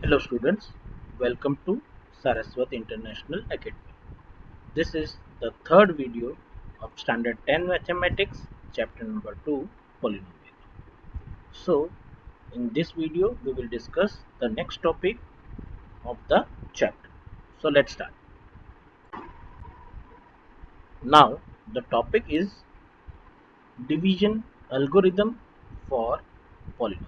Hello students, welcome to Saraswat International Academy. This is the third video of Standard 10 Mathematics, chapter number 2, Polynomial. So, in this video we will discuss the next topic of the chapter. So, let's start. Now, the topic is division algorithm for polynomials.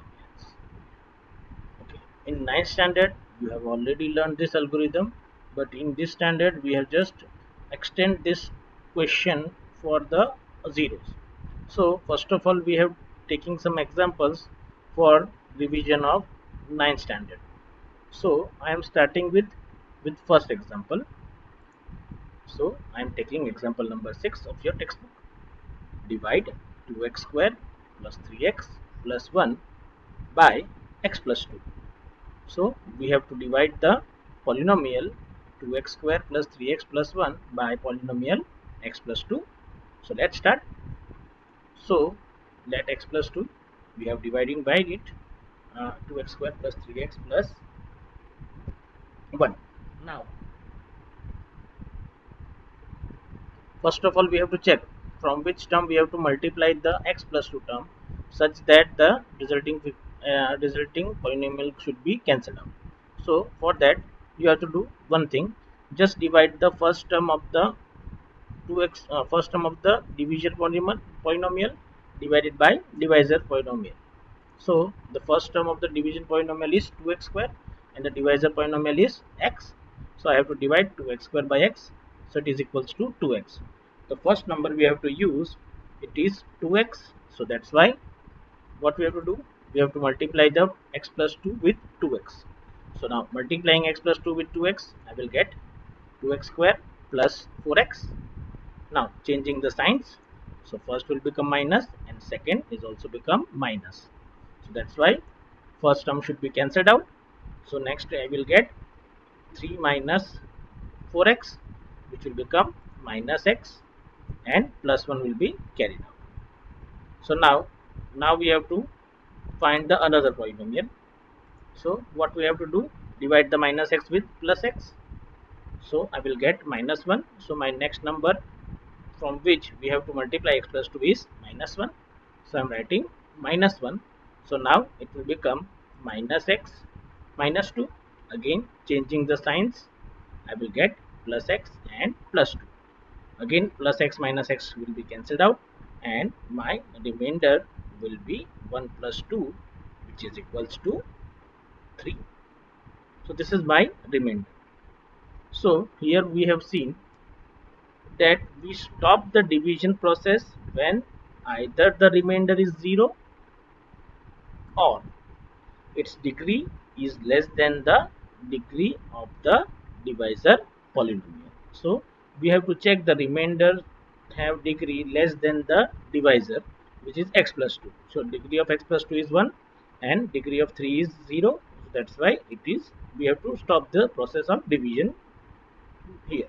Okay. In ninth standard, you have already learned this algorithm, but in this standard, we have just extend this question for the zeros. So first of all, we have taking some examples for revision of ninth standard. So I am starting with first example. So I am taking example number 6 of your textbook. Divide 2x square plus 3x plus 1 by x plus 2. So we have to divide the polynomial 2x square plus 3x plus 1 by polynomial x plus 2. So let's start. So let x plus 2, we have dividing by it 2x square plus 3x plus 1. Now first of all we have to check from which term we have to multiply the x plus 2 term such that the resulting polynomial should be cancelled out. So for that you have to do one thing, just divide the first term of the 2x first term of the division polynomial divided by divisor polynomial. So the first term of the division polynomial is 2x square and the divisor polynomial is x. So I have to divide 2x square by x, so it is equals to 2x. The first number we have to use, it is 2x, so that's why what we have to do, we have to multiply the x plus 2 with 2x. So now multiplying x plus 2 with 2x, I will get 2x square plus 4x. Now changing the signs, so first will become minus and second is also become minus. So that's why first term should be cancelled out. So next I will get 3 minus 4x, which will become minus x, and plus 1 will be carried out. So now we have to find the another polynomial. So what we have to do, divide the minus x with plus x. So I will get minus 1. So my next number from which we have to multiply x plus 2 is minus 1. So I am writing minus 1. So now it will become minus x minus 2. Again changing the signs, I will get plus x and plus 2. Again plus x minus x will be cancelled out and my remainder will be 1 plus 2, which is equals to 3. So this is my remainder. So here we have seen that we stop the division process when either the remainder is 0 or its degree is less than the degree of the divisor polynomial. So we have to check the remainder have degree less than the divisor, which is x plus 2. So degree of x plus 2 is 1 and degree of 3 is 0. So that's why it is, we have to stop the process of division here.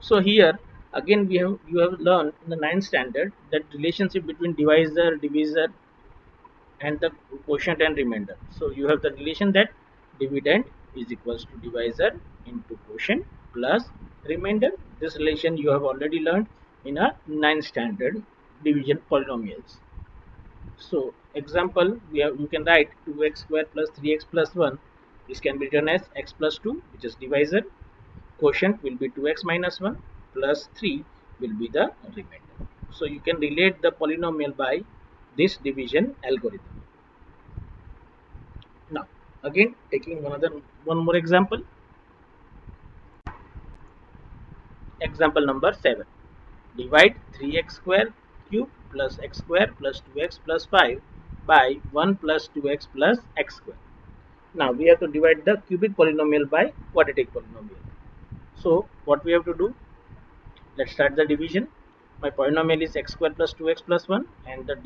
So here again you have learned in the ninth standard that relationship between divisor and the quotient and remainder. So you have the relation that dividend is equals to divisor into quotient plus remainder. This relation you have already learned in a ninth standard division polynomials. So example, you can write 2x square plus 3x plus 1. This can be written as x plus 2, which is divisor. Quotient will be 2x minus 1 plus 3 will be the remainder. So you can relate the polynomial by this division algorithm. Now again taking one more example. Example number 7. Divide 3x square cube plus x square plus 2x plus 5 by 1 plus 2x plus x square. Now we have to divide the cubic polynomial by quadratic polynomial. So what we have to do, let's start the division. My polynomial is x square plus 2x plus 1 and the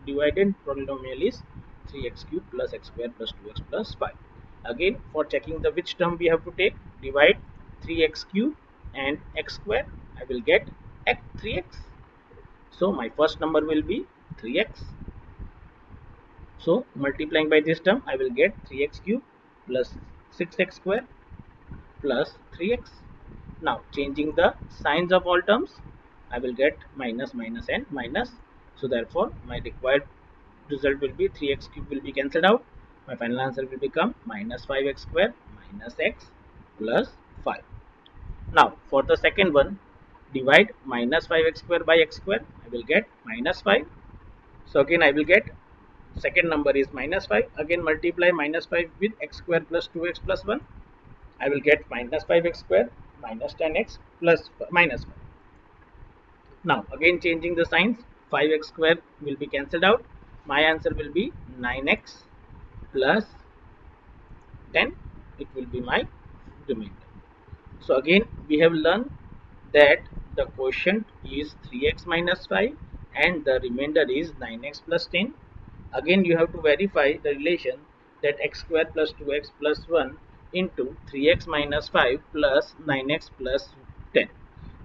dividend polynomial is 3x cube plus x square plus 2x plus 5. Again for checking the which term we have to take, divide 3x cube and x square, I will get 3x. So my first number will be 3x. So multiplying by this term I will get 3x cube plus 6x square plus 3x. Now changing the signs of all terms, I will get minus minus and minus. So therefore my required result will be 3x cube will be cancelled out. My final answer will become minus 5x square minus x plus 5. Now for the second one, divide minus 5x square by x square. I will get minus 5. So again I will get second number is minus 5. Again multiply minus 5 with x square plus 2x plus 1. I will get minus 5x square minus 10x plus minus 5. Now again changing the signs, 5x square will be cancelled out. My answer will be 9x plus 10. It will be my remainder. So again we have learned that the quotient is 3x minus 5 and the remainder is 9x plus 10. Again you have to verify the relation that x square plus 2x plus 1 into 3x minus 5 plus 9x plus 10.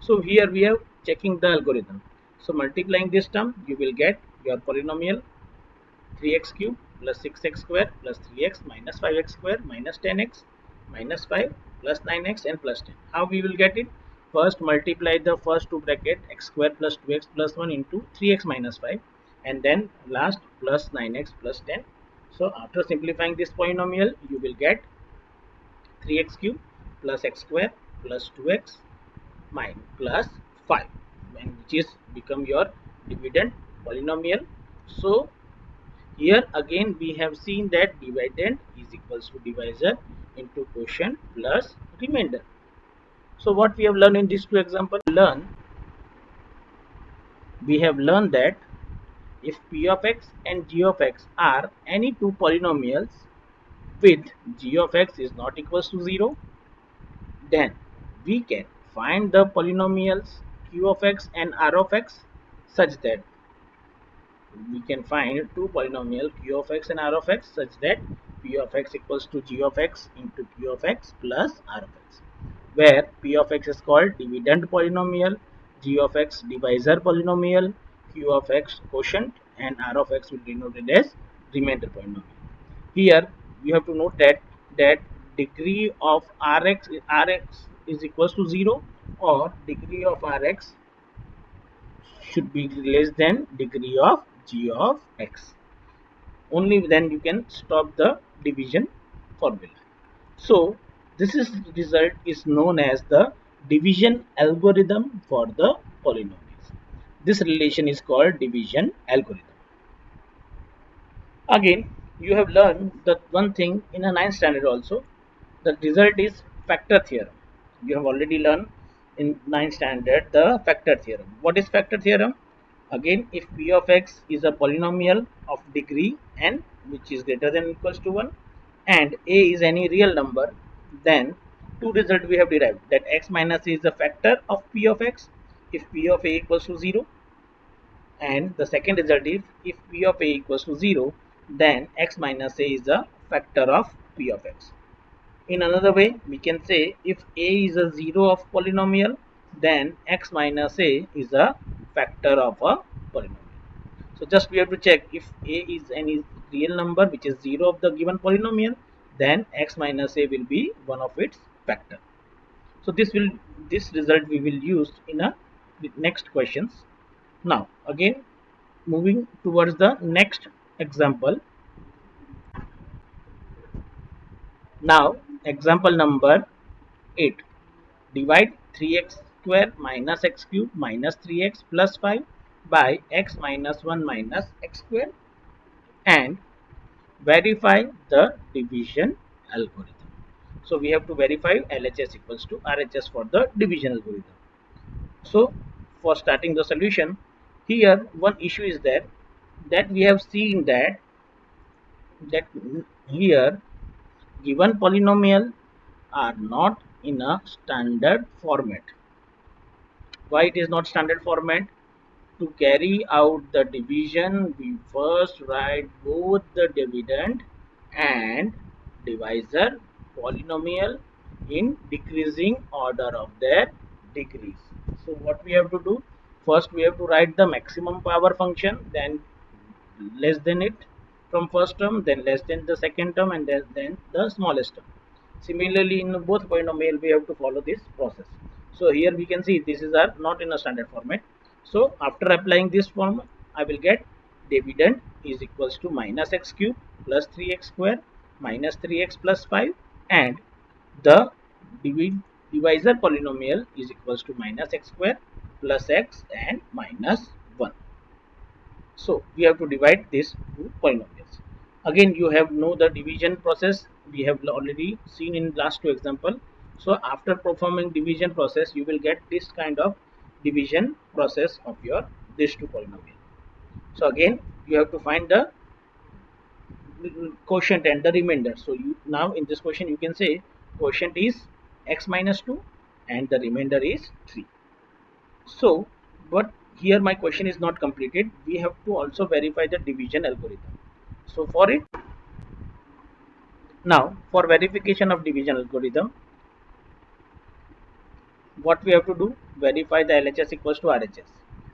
So here we are checking the algorithm. So multiplying this term you will get your polynomial 3x cube plus 6x square plus 3x minus 5x square minus 10x minus 5 plus 9x and plus 10. How we will get it? First multiply the first two bracket x square plus 2x plus 1 into 3x minus 5 and then last plus 9x plus 10. So after simplifying this polynomial you will get 3x cube plus x square plus 2x minus plus 5, and which is become your dividend polynomial. So here again we have seen that dividend is equals to divisor into quotient plus remainder. So what we have learned in these two examples, we have learned that if p of x and g of x are any two polynomials with g of x is not equals to 0, then we can find the polynomials q of x and r of x such that we can find two polynomial q of x and r of x such that p of x equals to g of x into q of x plus r of x, where p of x is called dividend polynomial, g of x divisor polynomial, q of x quotient, and r of x will be denoted as remainder polynomial. Here you have to note that degree of rx is equals to 0 or degree of rx should be less than degree of g of x. Only then you can stop the division formula. So this is result is known as the division algorithm for the polynomials. This relation is called division algorithm. Again, you have learned that one thing in a 9th standard also. The result is factor theorem. You have already learned in 9th standard the factor theorem. What is factor theorem? Again, if p of x is a polynomial of degree n which is greater than or equals to 1 and a is any real number, then two results we have derived, that x minus a is a factor of p of x if p of a equals to 0, and the second result is if p of a equals to 0, then x minus a is a factor of p of x. In another way, we can say if a is a 0 of polynomial, then x minus a is a factor of a polynomial. So just we have to check if a is any real number which is 0 of the given polynomial, then x minus a will be one of its factor. So this result we will use in a next questions. Now again moving towards the next example. Now example number 8. Divide 3x square minus x cube minus 3x plus 5 by x minus 1 minus x square and verify the division algorithm. So we have to verify LHS equals to RHS for the division algorithm. So for starting the solution, here one issue is that we have seen that here given polynomial are not in a standard format. Why it is not standard format? To carry out the division, we first write both the dividend and divisor polynomial in decreasing order of their degrees. So what we have to do? First we have to write the maximum power function, then less than it, from first term, then less than the second term, and then the smallest term. Similarly, in both polynomial, we have to follow this process. So here we can see this is are not in a standard format. So after applying this form, I will get dividend is equals to minus x cube plus 3x square minus 3x plus 5, and the divisor polynomial is equals to minus x square plus x and minus 1. So we have to divide these two polynomials. Again, you have know the division process. We have already seen in last two example. So after performing division process, you will get this kind of division process of your these two polynomial. So again, you have to find the quotient and the remainder. So you now in this question you can say quotient is x minus 2 and the remainder is 3. So, but here my question is not completed. We have to also verify the division algorithm. So for it, now for verification of division algorithm, what we have to do? Verify the LHS equals to RHS.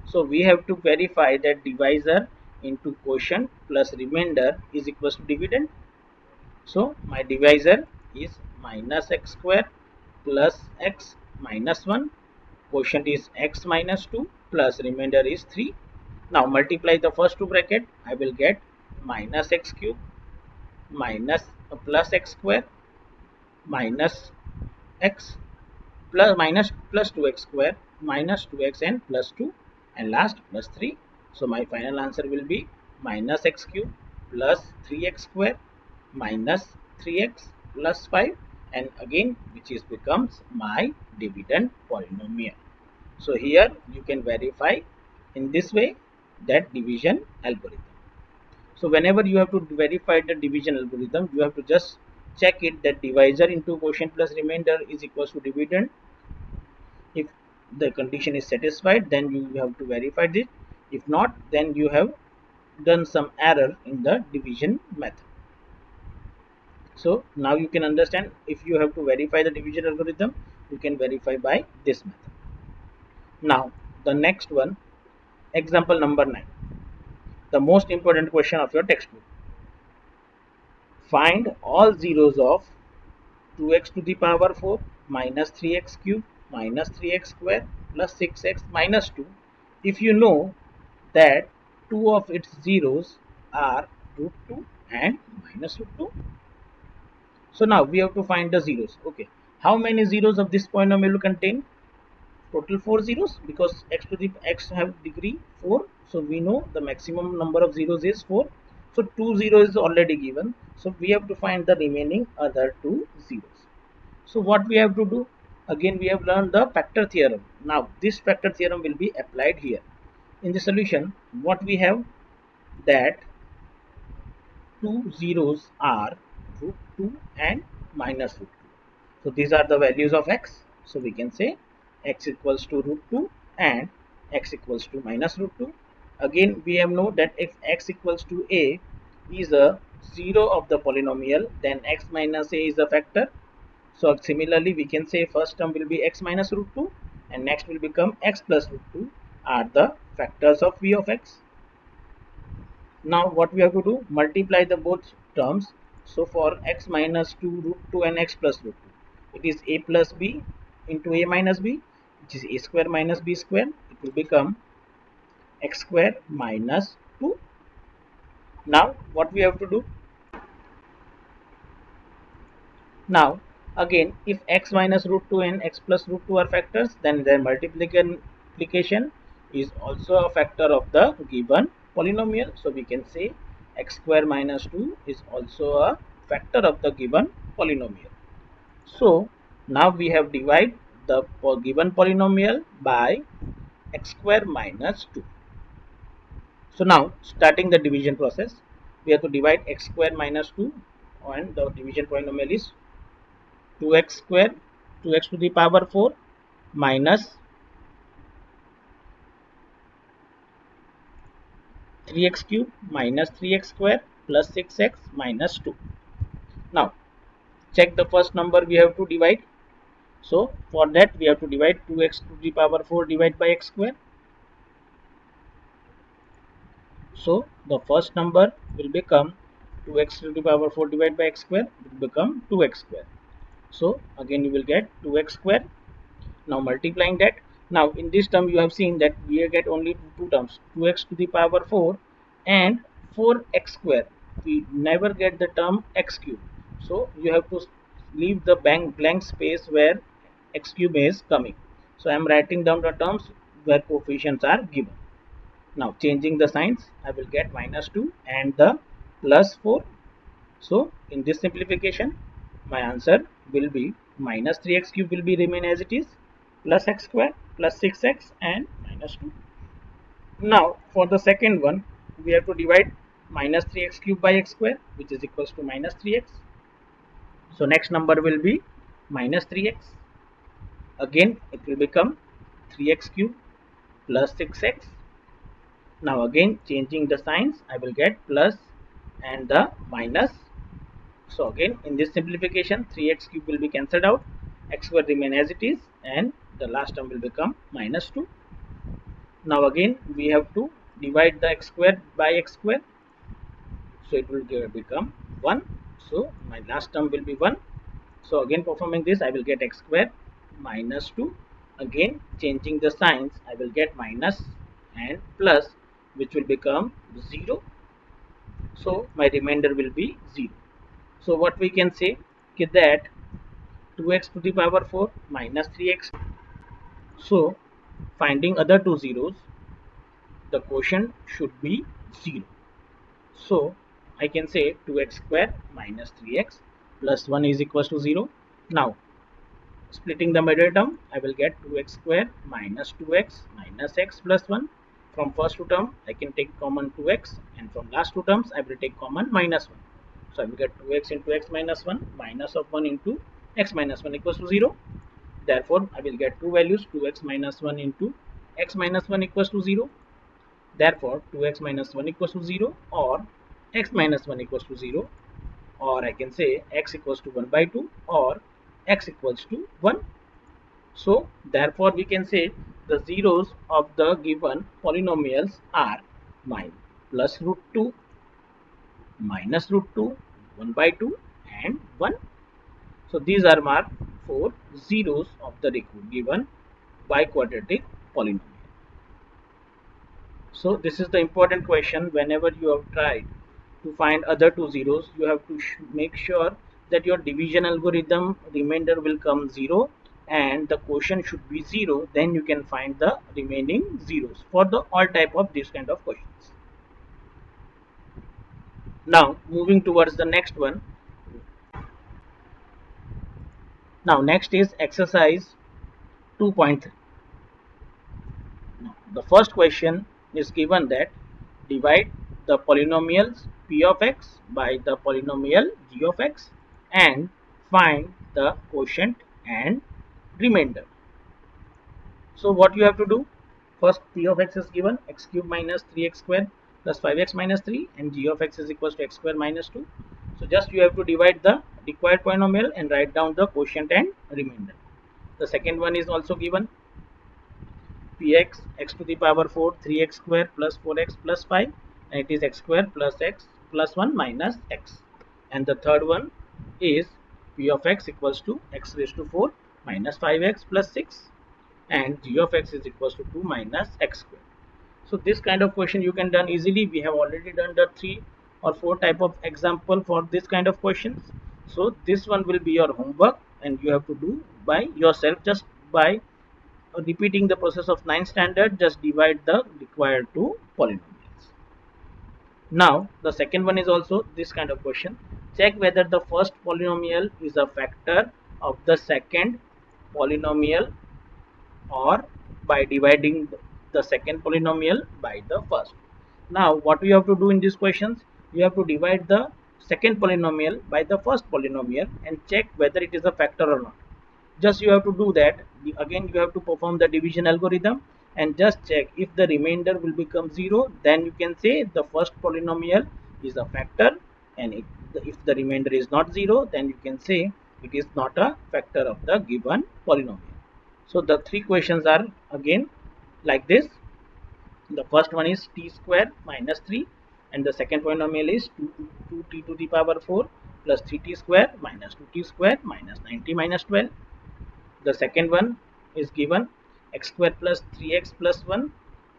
So we have to verify that divisor into quotient plus remainder is equals to dividend. So my divisor is minus x square plus x minus 1. Quotient is x minus 2 plus remainder is 3. Now multiply the first two bracket. I will get minus x cube minus plus x square minus x plus minus plus 2x square minus 2x and plus 2, and last plus 3. So my final answer will be minus x cube plus 3x square minus 3x plus 5, and again which is becomes my dividend polynomial. So here you can verify in this way that division algorithm. So whenever you have to verify the division algorithm, you have to just check it that divisor into quotient plus remainder is equals to dividend. If the condition is satisfied, then you have to verify it. If not, then you have done some error in the division method. So now you can understand, if you have to verify the division algorithm, you can verify by this method. Now the next one, example number 9, the most important question of your textbook. Find all zeros of 2x to the power 4 minus 3x cube minus 3x square plus 6x minus 2 if you know that two of its zeros are root 2 and minus root 2. So now we have to find the zeros. Okay, how many zeros of this polynomial will contain? Total 4 zeros, because x to the x have degree 4, so we know the maximum number of zeros is 4. So 2 zeros is already given, so we have to find the remaining other 2 zeros. So what we have to do? Again we have learned the factor theorem. Now this factor theorem will be applied here. In the solution, what we have, that 2 zeros are root 2 and minus root 2. So these are the values of x. So we can say x equals to root 2 and x equals to minus root 2. Again we have know that if x equals to a is a 0 of the polynomial, then x minus a is a factor. So similarly we can say first term will be x minus root 2 and next will become x plus root 2 are the factors of v of x. Now what we have to do? Multiply the both terms. So for x minus 2 root 2 and x plus root 2, it is a plus b into a minus b, which is a square minus b square. It will become x square minus 2. Now what we have to do? Now again, if x minus root 2 and x plus root 2 are factors, then their multiplication is also a factor of the given polynomial. So we can say x square minus 2 is also a factor of the given polynomial. So now we have divided the given polynomial by x square minus 2. So now starting the division process, we have to divide x square minus 2, and the division polynomial is 2x square, 2x to the power 4 minus 3x cube minus 3x square plus 6x minus 2. Now check the first number we have to divide. So for that we have to divide 2x to the power 4 divided by x square. So the first number will become 2x to the power 4 divided by x square will become 2x square. So again you will get 2x square. Now multiplying that, now in this term you have seen that we get only two terms, 2x to the power 4 and 4x square. We never get the term x cube. So you have to leave the blank space where x cube is coming. So I am writing down the terms where coefficients are given. Now changing the signs, I will get minus 2 and the plus 4. So in this simplification, my answer will be minus 3x cube will be remain as it is, plus x square plus 6x and minus 2. Now for the second one, we have to divide minus 3x cube by x square, which is equals to minus 3x. So next number will be minus 3x. Again it will become 3x cube plus 6x. Now again changing the signs, I will get plus and the minus. So again in this simplification, 3x cube will be cancelled out, x square remain as it is, and the last term will become minus 2. Now again we have to divide the x square by x square, so it will become 1. So my last term will be 1. So again performing this, I will get x square minus 2. Again changing the signs, I will get minus and plus, which will become 0. So my remainder will be 0. So what we can say is that 2x to the power 4 minus 3x. So finding other two zeros, the quotient should be 0. So I can say 2x square minus 3x plus 1 is equals to 0. Now splitting the middle term, I will get 2x square minus 2x minus x plus 1. From first two term, I can take common 2x, and from last two terms, I will take common minus 1. So I will get 2x into x minus 1 minus of 1 into x minus 1 equals to 0. Therefore, I will get two values, 2x minus 1 into x minus 1 equals to 0. Therefore, 2x minus 1 equals to 0 or x minus 1 equals to 0, or I can say x equals to 1 by 2 or x equals to 1. So therefore we can say the zeros of the given polynomials are plus root 2, minus root 2, 1 by 2 and 1. So these are marked for zeros of the given biquadratic polynomial. So this is the important question. Whenever you have tried to find other two zeros, you have to make sure that your division algorithm remainder will come 0 and the quotient should be 0. Then you can find the remaining zeros for the all type of this kind of questions. Now moving towards the next one. Now next is exercise 2.3. The first question is given that divide the polynomials p of x by the polynomial g of x and find the quotient and remainder. So what you have to do, first p of x is given x cube minus 3x square plus 5x minus 3 and g of x is equals to x square minus 2. So just you have to divide the required polynomial and write down the quotient and remainder. The second one is also given px x to the power 4 3x square plus 4x plus 5 and it is x square plus x plus 1 minus x. And the third one is p of x equals to x raised to 4 minus 5x plus 6 and g of x is equals to 2 minus x square. So this kind of question you can done easily. We have already done the 3 or 4 type of example for this kind of questions. So this one will be your homework and you have to do by yourself, just by repeating the process of 9th standard. Just divide the required two polynomials. Now the second one is also this kind of question. Check whether the first polynomial is a factor of the second polynomial or by dividing the second polynomial by the first. Now what we have to do in these questions, you have to divide the second polynomial by the first polynomial and check whether it is a factor or not. Just you have to do that. Again you have to perform the division algorithm and just check if the remainder will become 0, then you can say the first polynomial is a factor, and if the remainder is not 0, then you can say it is not a factor of the given polynomial. So the three questions are again like this. The first one is t square minus 3 and the second polynomial is 2t to the power 4 plus 3t square minus 2t square minus 90 minus 12. The second one is given x square plus 3x plus 1,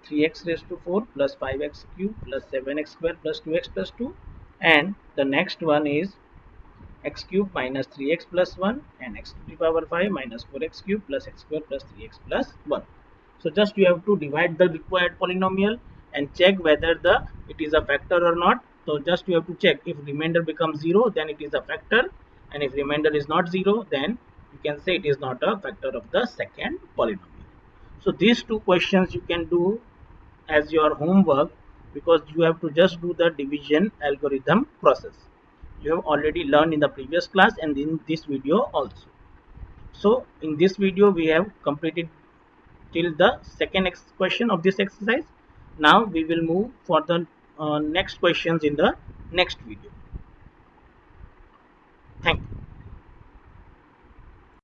3x raised to 4 plus 5x cube plus 7x square plus 2x plus 2, and the next one is x cube minus 3x plus 1 and x to the power 5 minus 4x cube plus x square plus 3x plus 1. So just you have to divide the required polynomial and check whether it is a factor or not. So just you have to check, if remainder becomes 0 then it is a factor, and if remainder is not 0 then you can say it is not a factor of the second polynomial. So these two questions you can do as your homework, because you have to just do the division algorithm process. You have already learned in the previous class and in this video also. So in this video we have completed till the second question of this exercise. Now we will move for the next questions in the next video.